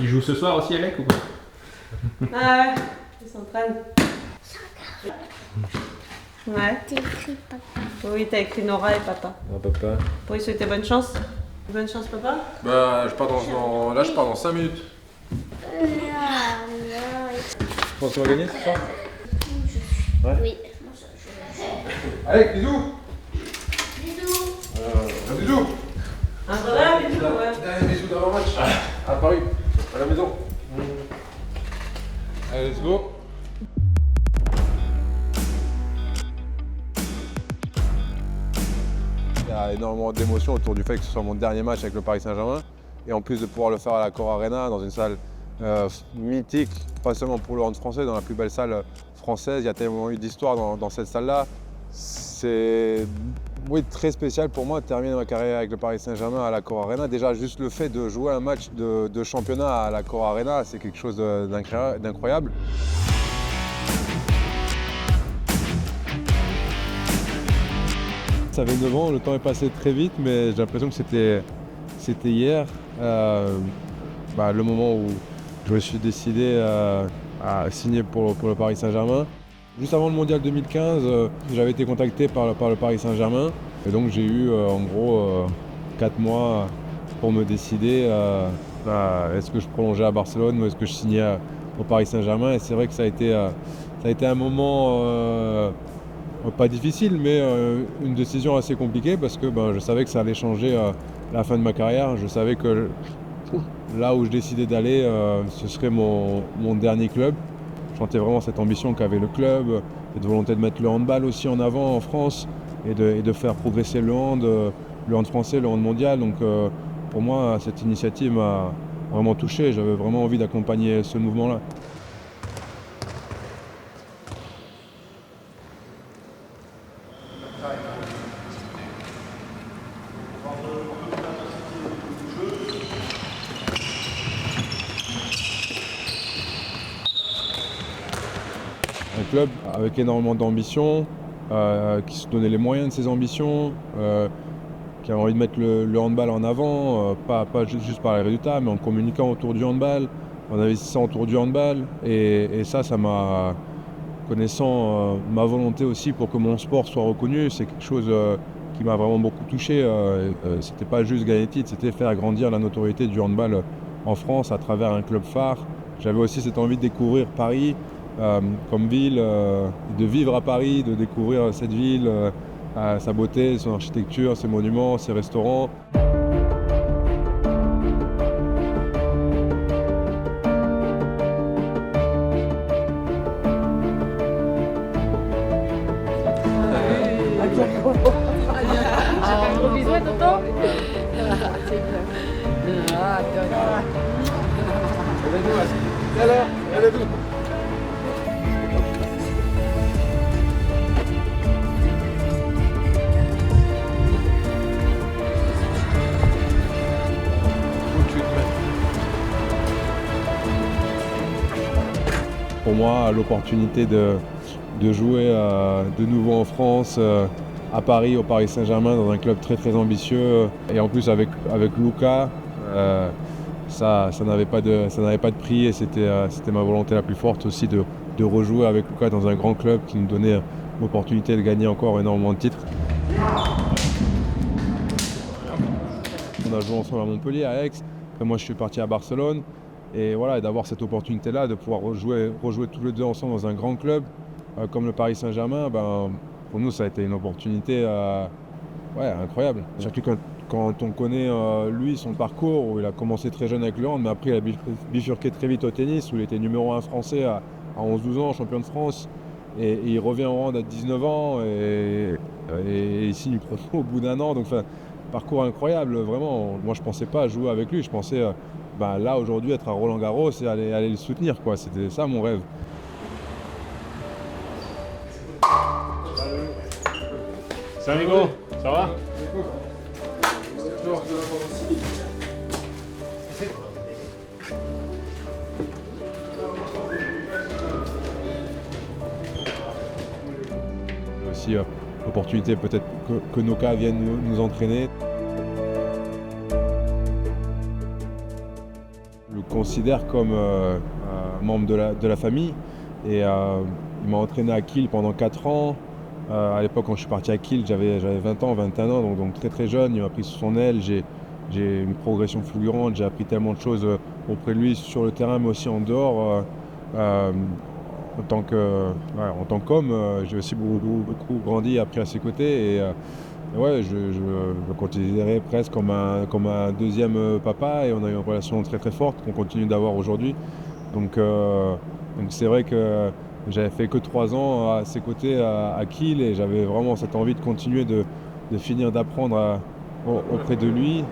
Il joue ce soir aussi avec ou quoi? Ah ouais, il s'entraîne. Ouais. T'as écrit papa. Oui, t'as écrit Nora et papa. Ah, papa. Pour lui souhaiter bonne chance. Bonne chance, papa. Bah, je pars dans 5 minutes. Non. Tu penses qu'on va gagner ce soir? Ouais. Oui. Allez, bisous. Bisous. Un bisou. Un vrai bisou, ouais. Dernier bisou d'avant-match. À Paris, à la maison. Allez, let's go. Il y a énormément d'émotions autour du fait que ce soit mon dernier match avec le Paris Saint-Germain. Et en plus de pouvoir le faire à l'Accor Arena, dans une salle mythique, pas seulement pour le hand français, dans la plus belle salle française. Il y a tellement eu d'histoire dans cette salle-là. C'est très spécial pour moi de terminer ma carrière avec le Paris Saint-Germain à l'Accor Arena. Déjà, juste le fait de jouer un match de championnat à l'Accor Arena, c'est quelque chose d'incroyable. Ça fait 9 ans, le temps est passé très vite, mais j'ai l'impression que c'était hier, le moment où je me suis décidé à signer pour le Paris Saint-Germain. Juste avant le Mondial 2015, j'avais été contacté par le Paris Saint-Germain. Et donc j'ai eu en gros 4 mois pour me décider est-ce que je prolongeais à Barcelone ou est-ce que je signais au Paris Saint-Germain. Et c'est vrai que ça a été un moment pas difficile, mais une décision assez compliquée parce que je savais que ça allait changer la fin de ma carrière. Je savais que là où je décidais d'aller, ce serait mon dernier club. Je sentais vraiment cette ambition qu'avait le club, cette volonté de mettre le handball aussi en avant en France et de faire progresser le hand français, le hand mondial. Donc pour moi, cette initiative m'a vraiment touché. J'avais vraiment envie d'accompagner ce mouvement-là. Un club avec énormément d'ambition, qui se donnait les moyens de ses ambitions, qui avait envie de mettre le handball en avant, pas juste par les résultats, mais en communiquant autour du handball, en investissant autour du handball. Et ça m'a, connaissant ma volonté aussi pour que mon sport soit reconnu, c'est quelque chose qui m'a vraiment beaucoup touché. C'était pas juste gagner le titre, c'était faire grandir la notoriété du handball en France à travers un club phare. J'avais aussi cette envie de découvrir Paris comme ville, de vivre à Paris, de découvrir cette ville, sa beauté, son architecture, ses monuments, ses restaurants. Gros bisous à tonton. Pour moi, l'opportunité de jouer de nouveau en France, à Paris, au Paris Saint-Germain, dans un club très très ambitieux, et en plus avec Luka, ça n'avait pas de prix, et c'était ma volonté la plus forte aussi de rejouer avec Luka dans un grand club qui nous donnait l'opportunité de gagner encore énormément de titres. On a joué ensemble à Montpellier, à Aix, après moi je suis parti à Barcelone, et voilà, d'avoir cette opportunité-là, de pouvoir rejouer tous les deux ensemble dans un grand club comme le Paris Saint-Germain, pour nous ça a été une opportunité incroyable. Surtout quand on connaît lui, son parcours, où il a commencé très jeune avec le hand, mais après il a bifurqué très vite au tennis, où il était numéro 1 français à 11-12 ans, champion de France, et il revient au hand à 19 ans, et il signe pro au bout d'un an. Donc, parcours incroyable, vraiment. Moi je pensais pas jouer avec lui, je pensais là aujourd'hui être à Roland Garros et aller le soutenir, quoi. C'était ça mon rêve. Salut Nico, ça va? Aussi l'opportunité peut-être que Noka vienne nous entraîner. Le considère comme membre de la famille. Et il m'a entraîné à Kiel pendant 4 ans. À l'époque, quand je suis parti à Kiel, j'avais 20 ans, 21 ans, donc très très jeune. Il m'a pris sous son aile. J'ai une progression fulgurante. J'ai appris tellement de choses auprès de lui sur le terrain, mais aussi en dehors. En tant qu'homme, j'ai aussi beaucoup grandi et appris à ses côtés. Et ouais, je le considérais presque comme un deuxième papa, et on a eu une relation très très forte qu'on continue d'avoir aujourd'hui. Donc c'est vrai que j'avais fait que 3 ans à ses côtés à Kiel, et j'avais vraiment cette envie de continuer de finir d'apprendre auprès de lui.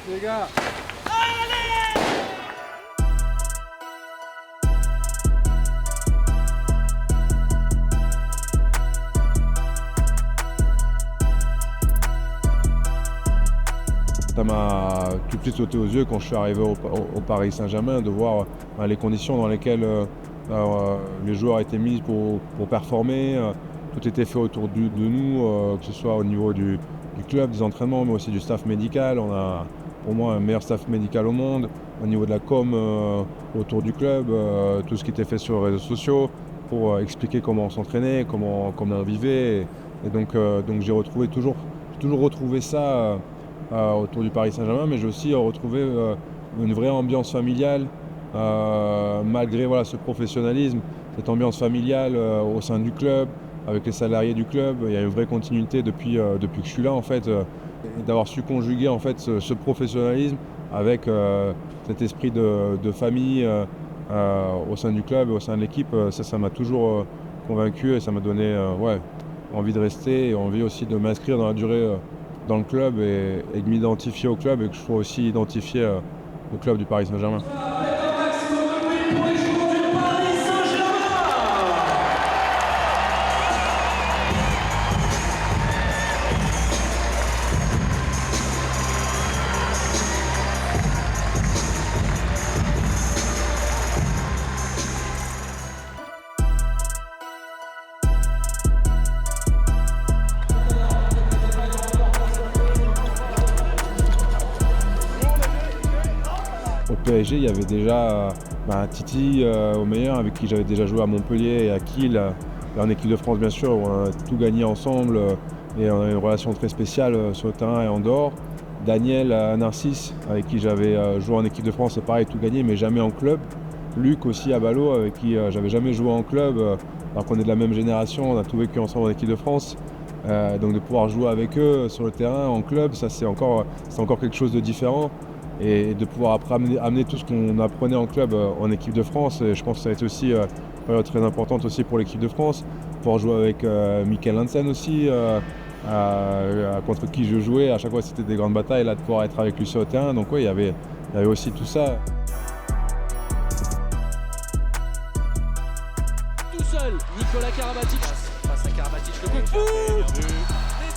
Les gars. Ça m'a tout de suite sauté aux yeux quand je suis arrivé au Paris Saint-Germain, de voir les conditions dans lesquelles les joueurs étaient mis pour performer. Tout était fait autour de nous, que ce soit au niveau du club, des entraînements, mais aussi du staff médical. On a pour moi un meilleur staff médical au monde. Au niveau de la com autour du club, tout ce qui était fait sur les réseaux sociaux pour expliquer comment on s'entraînait, comment on vivait. Et donc j'ai toujours retrouvé ça autour du Paris Saint-Germain, mais j'ai aussi retrouvé une vraie ambiance familiale, malgré ce professionnalisme, cette ambiance familiale au sein du club, avec les salariés du club. Il y a une vraie continuité depuis que je suis là, en fait, et d'avoir su conjuguer en fait ce professionnalisme avec cet esprit de famille au sein du club et au sein de l'équipe. Ça m'a toujours convaincu, et ça m'a donné envie de rester, et envie aussi de m'inscrire dans la durée dans le club, et de m'identifier au club, et que je sois aussi identifié au club du Paris Saint-Germain. Au PSG, il y avait déjà Titi au meilleur, avec qui j'avais déjà joué à Montpellier et à Kiel, en équipe de France bien sûr, où on a tout gagné ensemble, et on a une relation très spéciale sur le terrain et en dehors. Daniel Narcisse, avec qui j'avais joué en équipe de France, c'est pareil, tout gagné, mais jamais en club. Luc aussi à Ballot, avec qui j'avais jamais joué en club, alors qu'on est de la même génération, on a tout vécu ensemble en équipe de France. Donc de pouvoir jouer avec eux sur le terrain, en club, ça c'est encore quelque chose de différent. Et de pouvoir après amener tout ce qu'on apprenait en club en équipe de France. Et je pense que ça a été aussi une période très importante aussi pour l'équipe de France. Pouvoir jouer avec Mikkel Hansen aussi, contre qui je jouais. À chaque fois c'était des grandes batailles, là de pouvoir être avec lui sur le terrain. Donc oui, il y avait aussi tout ça. Tout seul, Nicolas Karabatic face à Karabatic, le coup de fou.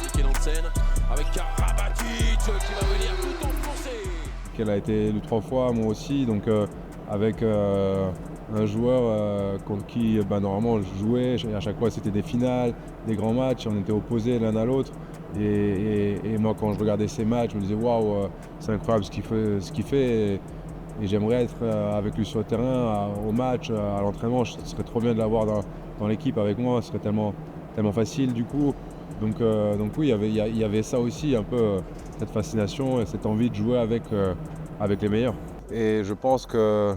Mikkel Hansen avec Karabatic qui va venir tout enfoncer. Elle a été élu 3 fois, moi aussi, donc avec un joueur contre qui normalement je jouais, et à chaque fois c'était des finales, des grands matchs, on était opposés l'un à l'autre, et moi quand je regardais ces matchs, je me disais waouh, c'est incroyable ce qu'il fait, et j'aimerais être avec lui sur le terrain, au match, à l'entraînement. Ce serait trop bien de l'avoir dans l'équipe avec moi, ce serait tellement facile du coup. Donc oui, il y avait ça aussi, un peu cette fascination et cette envie de jouer avec les meilleurs. Et je pense que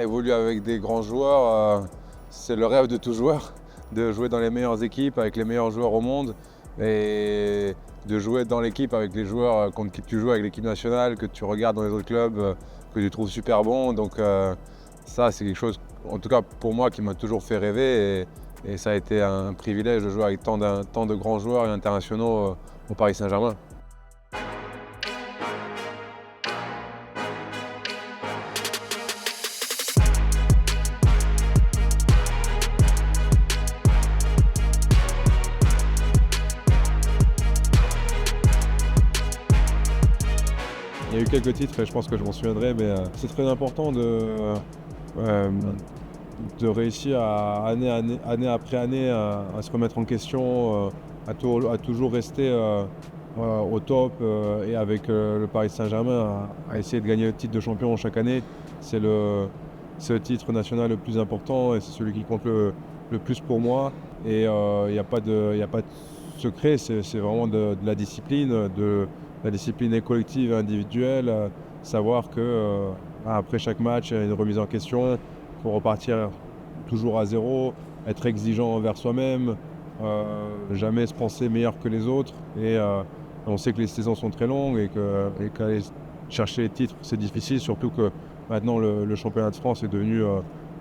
évoluer avec des grands joueurs, c'est le rêve de tout joueur, de jouer dans les meilleures équipes avec les meilleurs joueurs au monde, et de jouer dans l'équipe avec les joueurs contre qui tu joues avec l'équipe nationale, que tu regardes dans les autres clubs, que tu trouves super bons. Donc ça, c'est quelque chose, en tout cas pour moi, qui m'a toujours fait rêver. Et ça a été un privilège de jouer avec tant de grands joueurs et internationaux au Paris Saint-Germain. eu quelques titres et je pense que je m'en souviendrai, mais c'est très important de réussir année après année à se remettre en question, à toujours rester au top et avec le Paris Saint-Germain à essayer de gagner le titre de champion chaque année. C'est le titre national le plus important et c'est celui qui compte le plus pour moi. Et il n'y a pas de secret, c'est vraiment de la discipline, collective et individuelle. Savoir que après chaque match, il y a une remise en question, il faut repartir toujours à zéro, être exigeant envers soi-même, jamais se penser meilleur que les autres. Et on sait que les saisons sont très longues et qu'aller chercher les titres, c'est difficile, surtout que maintenant le championnat de France est devenu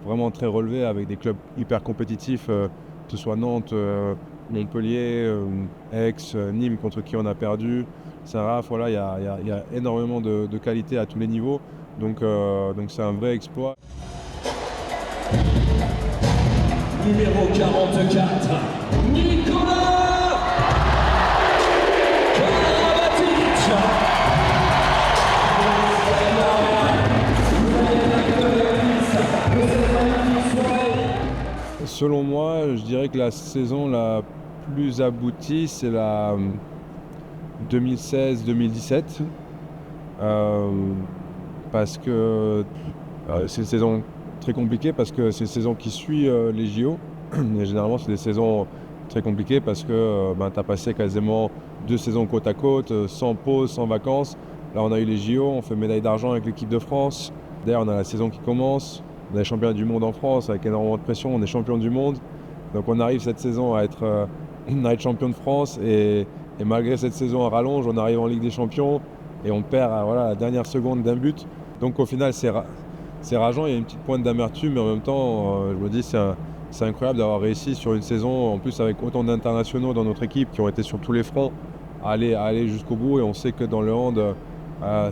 vraiment très relevé avec des clubs hyper compétitifs, que ce soit Nantes, Montpellier, Aix, Nîmes contre qui on a perdu, Saint-Raph, voilà, il y a énormément de qualité à tous les niveaux, donc c'est un vrai exploit. Numéro 44, Nicolas Karabatic. Selon moi, je dirais que la saison la plus aboutie, c'est la 2016-2017. Parce que c'est une saison très compliquée, parce que c'est une saison qui suit les JO. Et généralement, c'est des saisons très compliquées parce que tu as passé quasiment 2 saisons côte à côte, sans pause, sans vacances. Là, on a eu les JO, on fait médaille d'argent avec l'équipe de France. D'ailleurs, on a la saison qui commence. On est champion du monde en France avec énormément de pression, on est champion du monde. Donc on arrive cette saison à être champion de France et malgré cette saison à rallonge, on arrive en Ligue des Champions et on perd à la dernière seconde d'un but. Donc au final c'est rageant, il y a une petite pointe d'amertume, mais en même temps je me dis c'est incroyable d'avoir réussi sur une saison, en plus avec autant d'internationaux dans notre équipe qui ont été sur tous les fronts, à aller jusqu'au bout. Et on sait que dans le hand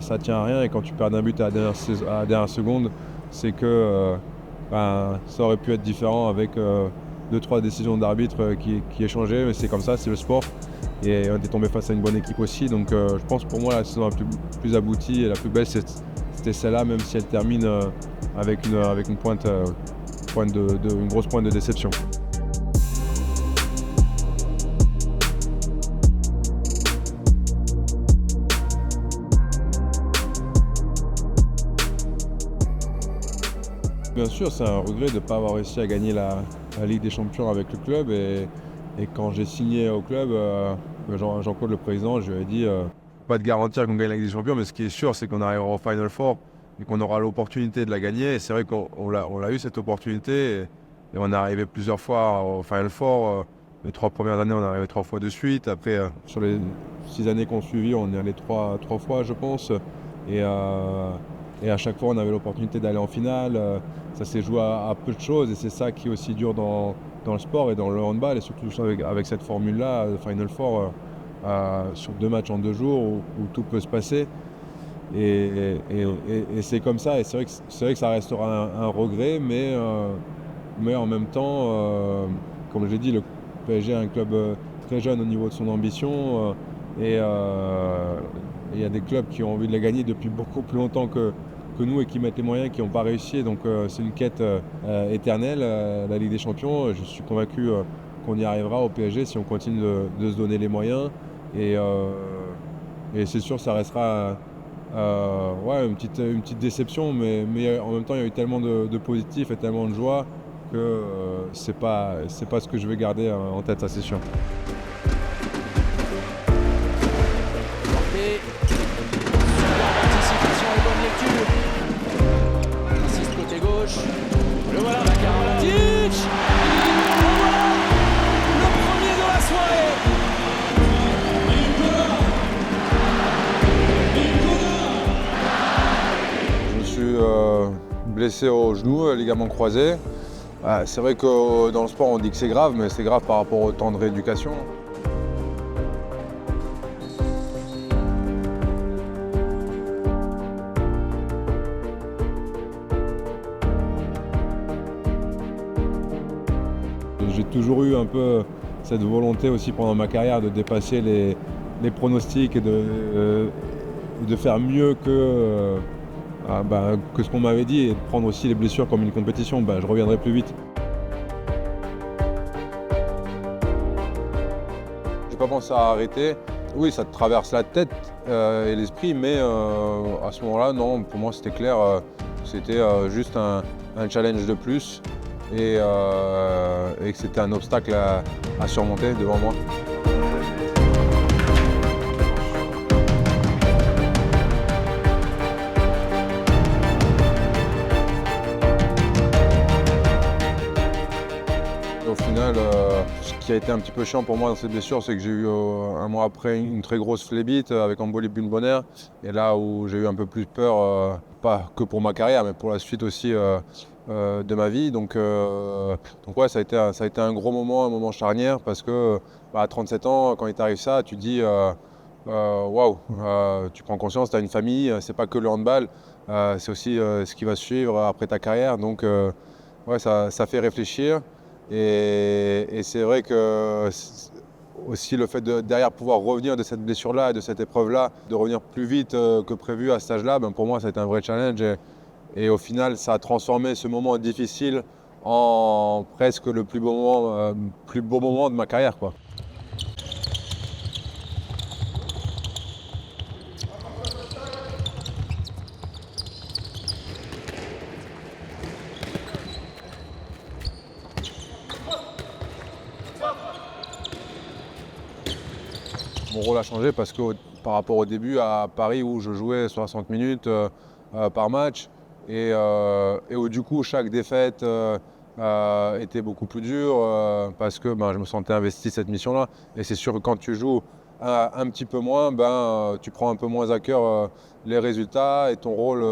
ça tient à rien, et quand tu perds d'un but à la dernière seconde, c'est que ça aurait pu être différent avec 2-3 décisions d'arbitre qui échangeaient, mais c'est comme ça, c'est le sport. Et on est tombé face à une bonne équipe aussi, donc je pense pour moi la saison la plus aboutie et la plus belle c'était celle-là, même si elle termine avec une grosse pointe de déception. Bien sûr, c'est un regret de ne pas avoir réussi à gagner la Ligue des Champions avec le club. Et quand j'ai signé au club, Jean-Claude, le président, je lui ai dit pas de garantir qu'on gagne la Ligue des Champions, mais ce qui est sûr, c'est qu'on arrivera au Final Four et qu'on aura l'opportunité de la gagner. Et c'est vrai qu'on l'a eu cette opportunité et on est arrivé plusieurs fois au Final Four. Les 3 premières années, on est arrivé 3 fois de suite. Après, sur les 6 années qu'on suivi, on est allé 3 fois, je pense. Et à chaque fois, on avait l'opportunité d'aller en finale. Ça s'est joué à peu de choses et c'est ça qui est aussi dur dans le sport et dans le handball, et surtout avec cette formule-là, le Final Four, sur 2 matchs en 2 jours où tout peut se passer. Et c'est comme ça, et c'est vrai que ça restera un regret, mais en même temps, comme je l'ai dit, le PSG est un club très jeune au niveau de son ambition, et il y a des clubs qui ont envie de la gagner depuis beaucoup plus longtemps que nous et qui mettent les moyens, qui n'ont pas réussi. Donc c'est une quête éternelle, la Ligue des Champions. Je suis convaincu qu'on y arrivera au PSG si on continue de se donner les moyens. Et c'est sûr, ça restera une petite déception, mais en même temps, il y a eu tellement de positifs et tellement de joie que c'est pas ce que je vais garder en tête, ça c'est sûr. Participation et bonne lecture. Assiste côté gauche. Le voilà, Karabatic. Le premier de la soirée. Je me suis blessé au genou, ligament croisé. C'est vrai que dans le sport, on dit que c'est grave, mais c'est grave par rapport au temps de rééducation. J'ai toujours eu un peu cette volonté aussi pendant ma carrière de dépasser les pronostics et de faire mieux que ce qu'on m'avait dit et de prendre aussi les blessures comme une compétition, je reviendrai plus vite. J'ai pas pensé à arrêter. Oui, ça te traverse la tête et l'esprit, mais à ce moment-là, non, pour moi c'était clair, c'était juste un challenge de plus et que c'était un obstacle à surmonter devant moi. Au final, ce qui a été un petit peu chiant pour moi dans cette blessure, c'est que j'ai eu un mois après une très grosse phlébite avec embolie pulmonaire. Et là où j'ai eu un peu plus peur, pas que pour ma carrière, mais pour la suite aussi de ma vie. Donc ouais, ça a été un gros moment, un moment charnière, parce que à 37 ans, quand il t'arrive ça, tu te dis waouh, tu prends conscience, tu as une famille, c'est pas que le handball, c'est aussi ce qui va suivre après ta carrière. Donc ouais, ça fait réfléchir. Et c'est vrai que aussi le fait de derrière pouvoir revenir de cette blessure-là et de cette épreuve-là, de revenir plus vite que prévu à cet âge-là, pour moi ça a été un vrai challenge. Et au final, ça a transformé ce moment difficile en presque le plus beau moment de ma carrière, quoi. Mon rôle a changé parce que par rapport au début à Paris où je jouais 60 minutes par match et où du coup chaque défaite était beaucoup plus dure parce que je me sentais investi cette mission-là. Et c'est sûr que quand tu joues un petit peu moins, tu prends un peu moins à cœur les résultats et ton rôle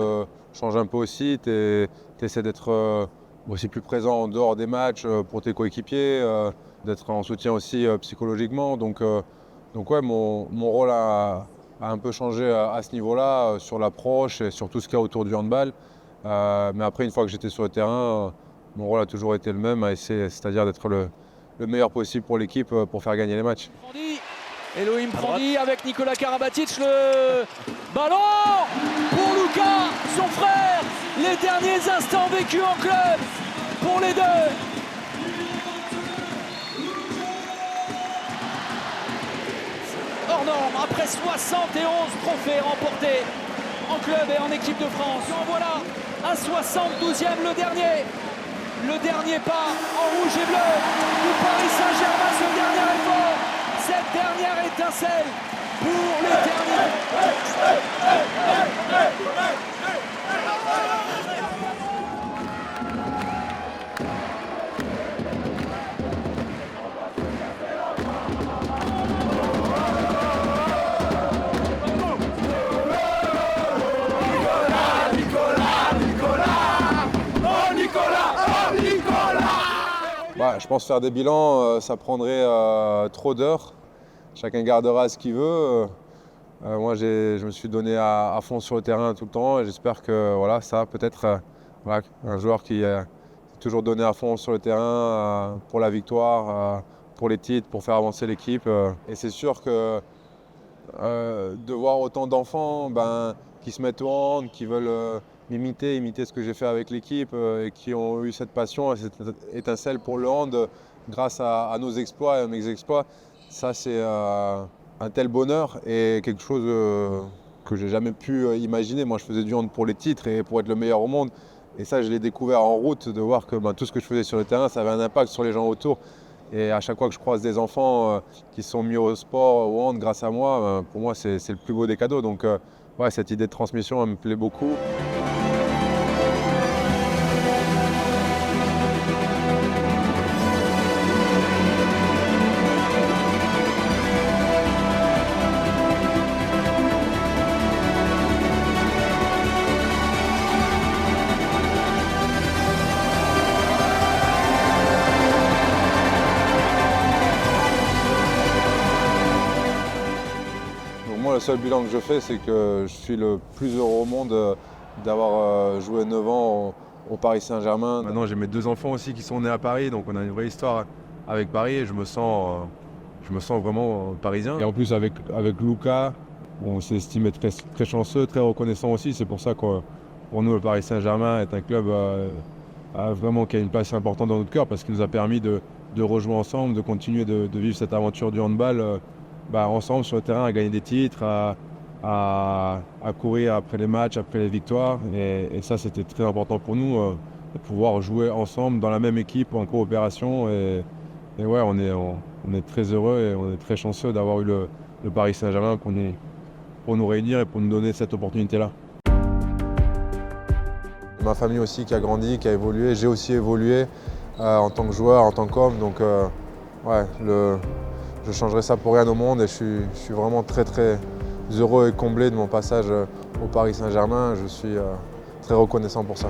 change un peu aussi. Tu essaies d'être aussi plus présent en dehors des matchs pour tes coéquipiers, d'être en soutien aussi psychologiquement. Donc ouais, mon rôle a un peu changé à ce niveau-là, sur l'approche et sur tout ce qu'il y a autour du handball. Mais après, une fois que j'étais sur le terrain, mon rôle a toujours été le même, c'est-à-dire d'être le meilleur possible pour l'équipe pour faire gagner les matchs. Elohim Prandi avec Nikola Karabatic, le ballon pour Luka, son frère. Les derniers instants vécus en club pour les deux. Hors norme, après 71 trophées remportés en club et en équipe de France. En voilà un 72e, le dernier pas en rouge et bleu du Paris Saint-Germain, ce dernier effort, cette dernière étincelle pour l'éternité. Je pense faire des bilans, ça prendrait trop d'heures. Chacun gardera ce qu'il veut. Moi, je me suis donné à fond sur le terrain tout le temps et j'espère que ça peut-être un joueur qui est toujours donné à fond sur le terrain pour la victoire, pour les titres, pour faire avancer l'équipe. Et c'est sûr que de voir autant d'enfants qui se mettent au hand, qui veulent imiter ce que j'ai fait avec l'équipe et qui ont eu cette passion et cette étincelle pour le hand grâce à nos exploits et à mes exploits, ça c'est un tel bonheur et quelque chose que j'ai jamais pu imaginer. Moi je faisais du hand pour les titres et pour être le meilleur au monde et ça je l'ai découvert en route, de voir que tout ce que je faisais sur le terrain ça avait un impact sur les gens autour. Et à chaque fois que je croise des enfants qui sont mis au sport, au hand grâce à moi, pour moi c'est le plus beau des cadeaux. Donc cette idée de transmission elle me plaît beaucoup. Le seul bilan que je fais, c'est que je suis le plus heureux au monde d'avoir joué 9 ans au Paris Saint-Germain. Maintenant, j'ai mes 2 enfants aussi qui sont nés à Paris, donc on a une vraie histoire avec Paris et je me sens vraiment parisien. Et en plus, avec Luka, on s'est estimé très, très chanceux, très reconnaissant aussi. C'est pour ça que pour nous, le Paris Saint-Germain est un club vraiment qui a une place importante dans notre cœur parce qu'il nous a permis de rejouer ensemble, de continuer de vivre cette aventure du handball ensemble sur le terrain, à gagner des titres, à courir après les matchs, après les victoires. Et ça, c'était très important pour nous, de pouvoir jouer ensemble dans la même équipe en coopération. Et ouais, on est très heureux et on est très chanceux d'avoir eu le Paris Saint-Germain pour nous réunir et pour nous donner cette opportunité-là. Ma famille aussi qui a grandi, qui a évolué. J'ai aussi évolué en tant que joueur, en tant qu'homme. Donc ouais, je changerai ça pour rien au monde et je suis vraiment très très heureux et comblé de mon passage au Paris Saint-Germain. Je suis très reconnaissant pour ça.